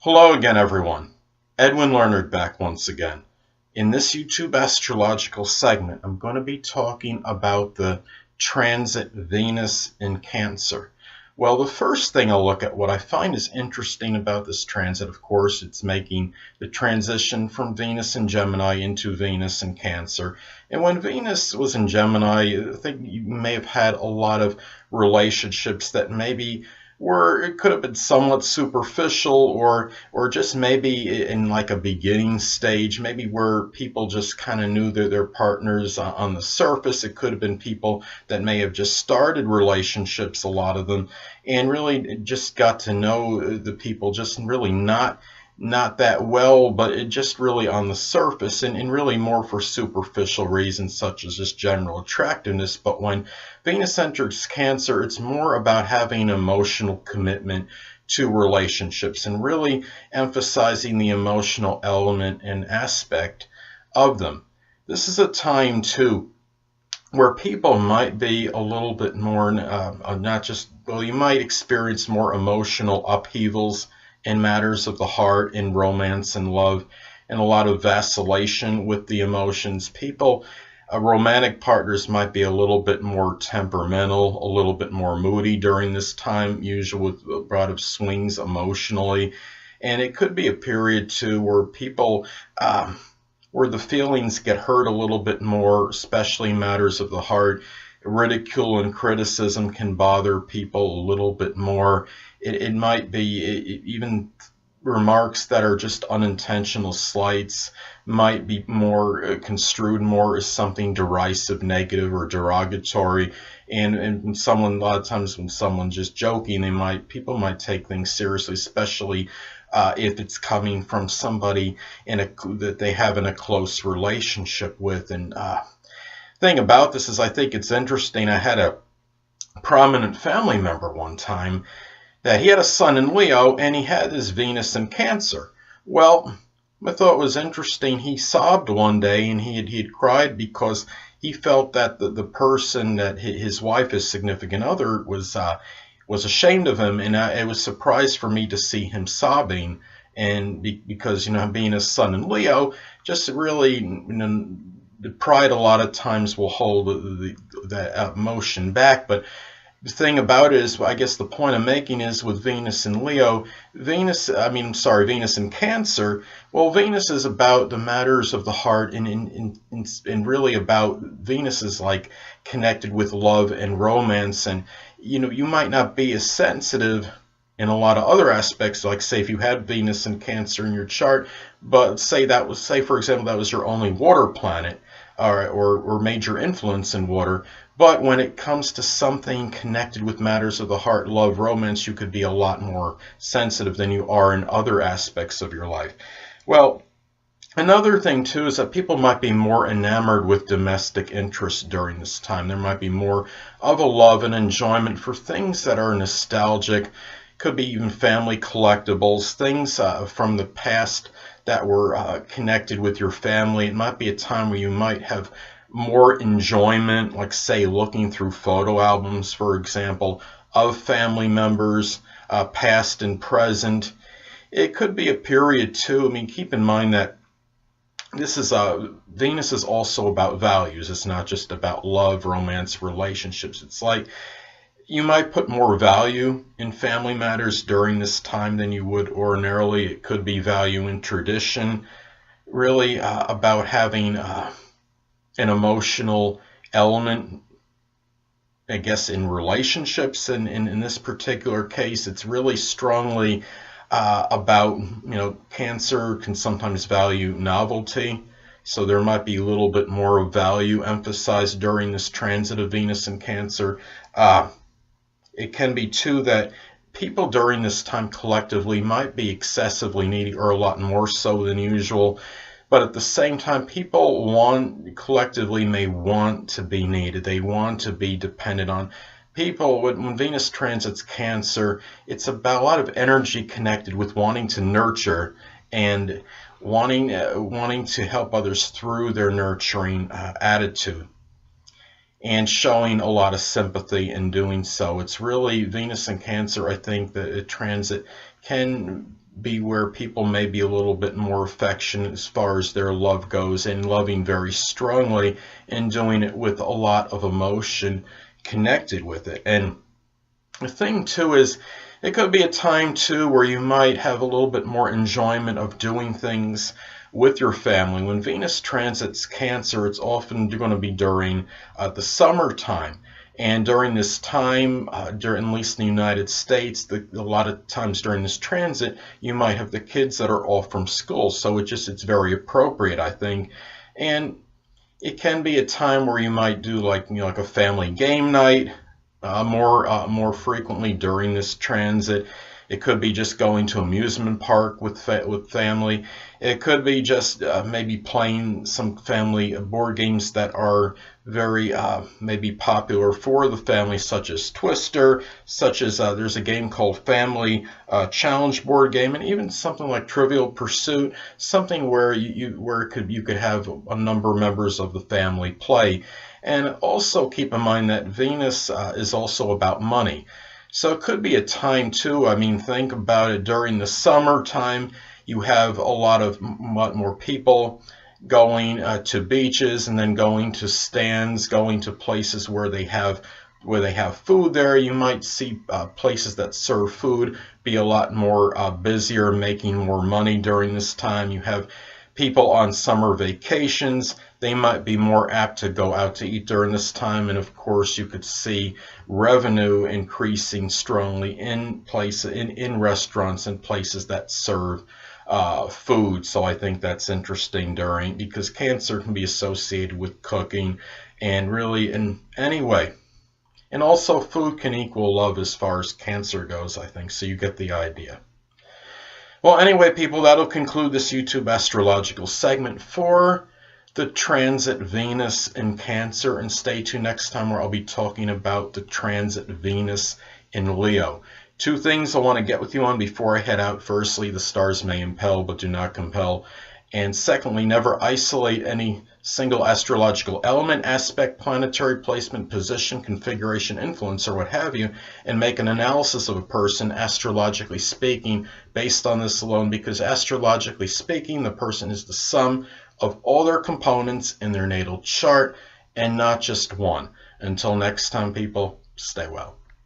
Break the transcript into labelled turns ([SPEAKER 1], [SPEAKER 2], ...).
[SPEAKER 1] Hello again, everyone. Edwin Learnard back once again. In this YouTube astrological segment, I'm going to be talking about the transit Venus in Cancer. Well, the first thing I'll look at, what I find is interesting about this transit, of course, it's making the transition from Venus in Gemini into Venus in Cancer. And when Venus was in Gemini, I think you may have had a lot of relationships that maybe it could have been somewhat superficial or just maybe in like a beginning stage, maybe where people just kind of knew their partners on the surface. It could have been people that may have just started relationships, a lot of them, and really just got to know the people just really not that well, but it just really on the surface and really more for superficial reasons such as just general attractiveness. But when Venus enters Cancer, it's more about having emotional commitment to relationships and really emphasizing the emotional element and aspect of them. This is a time too where people might be a little bit more you might experience more emotional upheavals in matters of the heart, in romance and love, and a lot of vacillation with the emotions. Romantic partners might be a little bit more temperamental, a little bit more moody during this time, usually with a lot of swings emotionally. And it could be a period too where where the feelings get hurt a little bit more, especially in matters of the heart. Ridicule and criticism can bother people a little bit more. It might be even remarks that are just unintentional slights might be more construed more as something derisive, negative, or derogatory. And a lot of times when someone's just joking, people might take things seriously, especially if it's coming from somebody that they have in a close relationship with. And thing about this is I think it's interesting. I had a prominent family member one time that he had a son in Leo and he had his Venus in Cancer. Well, I thought it was interesting. He sobbed one day and he had cried because he felt that the person that his wife, his significant other, was ashamed of him, and it was a surprise for me to see him sobbing. And because being a son in Leo, just really the pride a lot of times will hold that emotion back. But the thing about it is, I guess the point I'm making is with Venus in Leo, Venus in Cancer, well, Venus is about the matters of the heart and really about Venus is like connected with love and romance. And, you might not be as sensitive in a lot of other aspects, like say if you had Venus in Cancer in your chart, but say for example, that was your only water planet or major influence in water. But when it comes to something connected with matters of the heart, love, romance, you could be a lot more sensitive than you are in other aspects of your life. Well, another thing too is that people might be more enamored with domestic interests during this time. There might be more of a love and enjoyment for things that are nostalgic. Could be even family collectibles, things from the past that were connected with your family. It might be a time where you might have more enjoyment, like say looking through photo albums, for example, of family members, past and present. It could be a period too. I mean, keep in mind that Venus is also about values. It's not just about love, romance, relationships. It's like you might put more value in family matters during this time than you would ordinarily. It could be value in tradition, really about having an emotional element, I guess, in relationships. And in this particular case, it's really strongly about, Cancer can sometimes value novelty. So there might be a little bit more of value emphasized during this transit of Venus in Cancer. It can be too that people during this time collectively might be excessively needy, or a lot more so than usual. But at the same time, people collectively may want to be needed. They want to be dependent on people. When Venus transits Cancer, it's about a lot of energy connected with wanting to nurture and wanting to help others through their nurturing attitude, and showing a lot of sympathy in doing so. It's really Venus in Cancer. I think that a transit can be where people may be a little bit more affectionate as far as their love goes, and loving very strongly and doing it with a lot of emotion connected with it. And the thing too is, it could be a time too where you might have a little bit more enjoyment of doing things with your family. When Venus transits Cancer, it's often going to be during the summertime. And during this time, during, at least in the United States, a lot of times during this transit, you might have the kids that are off from school. So it's very appropriate, I think. And it can be a time where you might do like a family game night more frequently during this transit. It could be just going to amusement park with family. It could be just maybe playing some family board games that are very maybe popular for the family, such as Twister, such as there's a game called Family Challenge board game, and even something like Trivial Pursuit, something where you could have a number of members of the family play. And also keep in mind that Venus is also about money. So it could be a time too, I mean, think about it, during the summertime, you have a lot more people going to beaches, and then going to stands, going to places where they have food there. You might see places that serve food be a lot more busier, making more money during this time. You have people on summer vacations. They might be more apt to go out to eat during this time, and of course you could see revenue increasing strongly in restaurants and places that serve food. So I think that's interesting because Cancer can be associated with cooking and really in any way. And also food can equal love as far as Cancer goes, I think. So you get the idea. Well, anyway, people, that'll conclude this YouTube astrological segment for the transit Venus in Cancer. And stay tuned next time, where I'll be talking about the transit Venus in Leo. Two things I want to get with you on before I head out. Firstly, the stars may impel but do not compel. And secondly, never isolate any single astrological element, aspect, planetary placement, position, configuration, influence, or what have you, and make an analysis of a person, astrologically speaking, based on this alone, because astrologically speaking, the person is the sum of all their components in their natal chart, and not just one. Until next time, people, stay well.